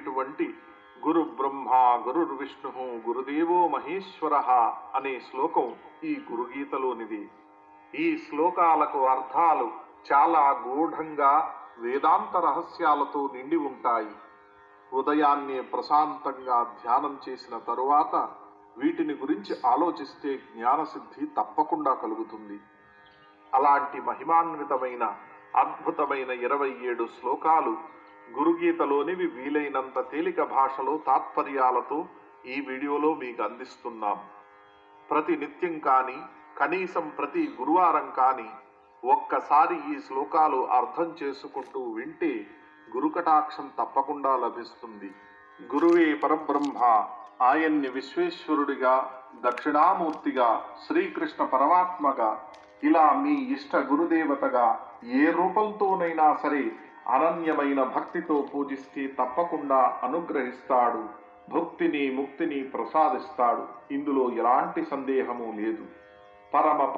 ఉండేటువంటి గురు బ్రహ్మ గురుర్విష్ణు గురుదేవో మహేశ్వర అనే శ్లోకం ఈ గురుగీతలోనిది. ఈ శ్లోకాలకు అర్థాలు చాలా గూఢంగా వేదాంత రహస్యాలతో నిండి ఉంటాయి. ఉదయాన్నే ప్రశాంతంగా ధ్యానం చేసిన తరువాత వీటిని గురించి ఆలోచిస్తే జ్ఞానసిద్ధి తప్పకుండా కలుగుతుంది. అలాంటి మహిమాన్వితమైన అద్భుతమైన 27 శ్లోకాలు గురుగీతలోనివి వీలైనంత తేలిక భాషలో తాత్పర్యాలతో ఈ వీడియోలో మీకు అందిస్తున్నాం. ప్రతి నిత్యం కానీ కనీసం ప్రతి గురువారం కానీ ఒక్కసారి ఈ శ్లోకాలు అర్థం చేసుకుంటూ వింటే గురుకటాక్షం తప్పకుండా లభిస్తుంది. గురువే పరబ్రహ్మ, ఆయన్ని విశ్వేశ్వరుడిగా, దక్షిణామూర్తిగా, శ్రీకృష్ణ పరమాత్మగా, ఇలా మీ ఇష్ట గురుదేవతగా ఏ రూపంతోనైనా సరే అనన్యమైన భక్తితో పూజిస్తే తప్పకుండా అనుగ్రహిస్తాడు, భక్తిని ముక్తిని ప్రసాదిస్తాడు. ఇందులో ఎలాంటి సందేహము లేదు. పరమ